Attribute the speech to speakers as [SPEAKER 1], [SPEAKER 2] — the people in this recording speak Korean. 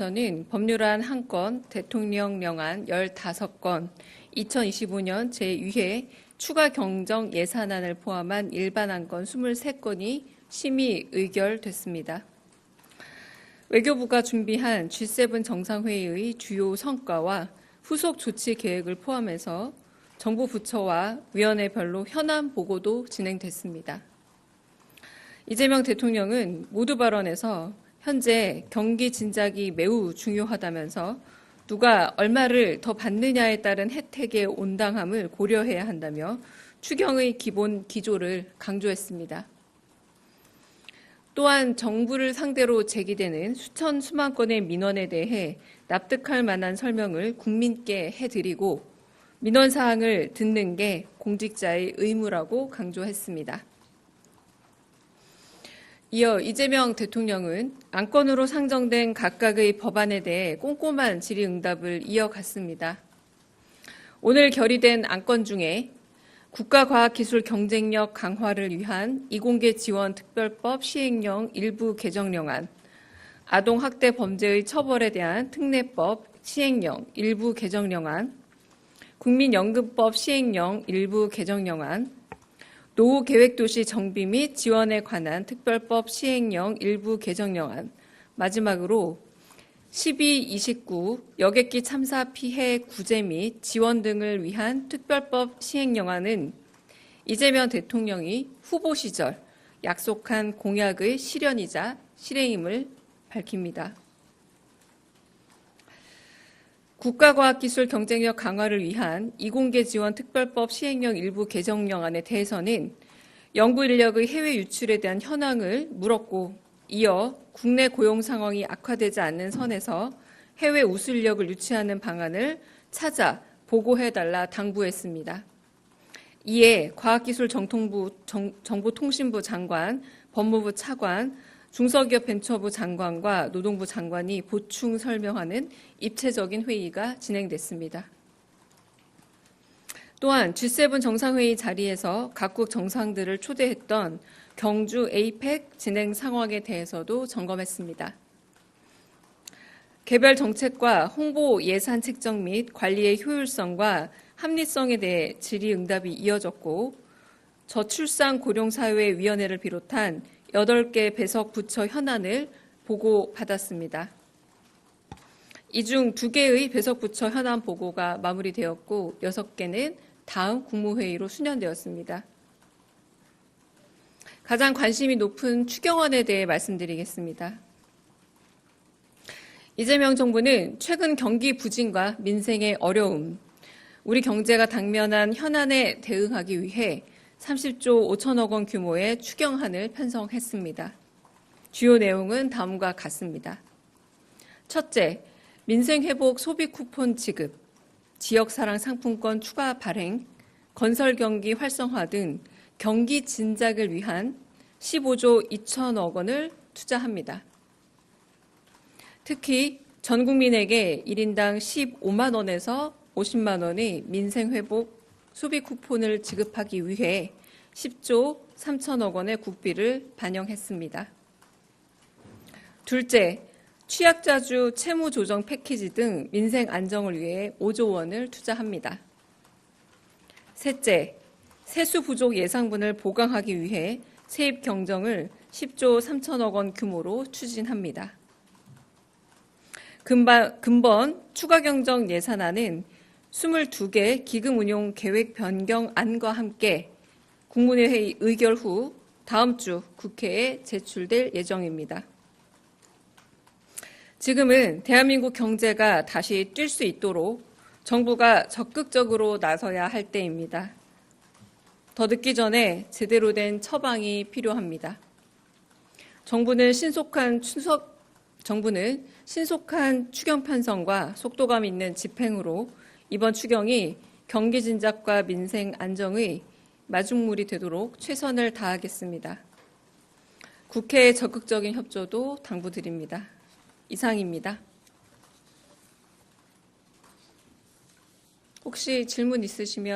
[SPEAKER 1] 저는 법률안 1건, 대통령령안 15건, 2025년 제2회 추가 경정 예산안을 포함한 일반안건 23건이 심의 의결됐습니다. 외교부가 준비한 G7 정상회의의 주요 성과와 후속 조치 계획을 포함해서 정부 부처와 위원회별로 현안 보고도 진행됐습니다. 이재명 대통령은 모두 발언에서 현재 경기 진작이 매우 중요하다면서 누가 얼마를 더 받느냐에 따른 혜택의 온당함을 고려해야 한다며 추경의 기본 기조를 강조했습니다. 또한 정부를 상대로 제기되는 수천 수만 건의 민원에 대해 납득할 만한 설명을 국민께 해드리고 민원 사항을 듣는 게 공직자의 의무라고 강조했습니다. 이어 이재명 대통령은 안건으로 상정된 각각의 법안에 대해 꼼꼼한 질의응답을 이어갔습니다. 오늘 결의된 안건 중에 국가과학기술 경쟁력 강화를 위한 이공계 지원 특별법 시행령 일부 개정령안, 아동학대 범죄의 처벌에 대한 특례법 시행령 일부 개정령안, 국민연금법 시행령 일부 개정령안, 노후계획도시 정비 및 지원에 관한 특별법 시행령 일부 개정령안, 마지막으로 1229 여객기 참사 피해 구제 및 지원 등을 위한 특별법 시행령안은 이재명 대통령이 후보 시절 약속한 공약의 실현이자 실행임을 밝힙니다. 국가과학기술 경쟁력 강화를 위한 이공계 지원 특별법 시행령 일부 개정령안에 대해서는 연구 인력의 해외 유출에 대한 현황을 물었고 이어 국내 고용 상황이 악화되지 않는 선에서 해외 우수 인력을 유치하는 방안을 찾아 보고해달라 당부했습니다. 이에 과학기술정통부 정보통신부 장관, 법무부 차관, 중소기업벤처부 장관과 노동부 장관이 보충 설명하는 입체적인 회의가 진행됐습니다. 또한 G7 정상회의 자리에서 각국 정상들을 초대했던 경주 APEC 진행 상황에 대해서도 점검했습니다. 개별 정책과 홍보 예산 책정 및 관리의 효율성과 합리성에 대해 질의응답이 이어졌고 저출산 고령사회위원회를 비롯한 8개 배석 부처 현안을 보고받았습니다. 이 중 2개의 배석 부처 현안 보고가 마무리되었고 6개는 다음 국무회의로 수년되었습니다. 가장 관심이 높은 추경안에 대해 말씀드리겠습니다. 이재명 정부는 최근 경기 부진과 민생의 어려움, 우리 경제가 당면한 현안에 대응하기 위해 30조 5천억 원 규모의 추경안을 편성했습니다. 주요 내용은 다음과 같습니다. 첫째, 민생회복 소비 쿠폰 지급, 지역사랑 상품권 추가 발행, 건설경기 활성화 등 경기 진작을 위한 15조 2천억 원을 투자합니다. 특히 전 국민에게 1인당 15만 원에서 50만 원의 민생회복 소비 쿠폰을 지급하기 위해 10조 3천억 원의 국비를 반영했습니다. 둘째, 취약자주 채무 조정 패키지 등 민생 안정을 위해 5조 원을 투자합니다. 셋째, 세수 부족 예상분을 보강하기 위해 세입 경정을 10조 3천억 원 규모로 추진합니다. 금번 추가 경정 예산안은 22개 기금 운용 계획 변경안과 함께 국무회의 의결 후 다음 주 국회에 제출될 예정입니다. 지금은 대한민국 경제가 다시 뛸 수 있도록 정부가 적극적으로 나서야 할 때입니다. 더 늦기 전에 제대로 된 처방이 필요합니다. 정부는 신속한 추경 편성과 속도감 있는 집행으로 이번 추경이 경기 진작과 민생 안정의 마중물이 되도록 최선을 다하겠습니다. 국회의 적극적인 협조도 당부드립니다. 이상입니다. 혹시 질문 있으시면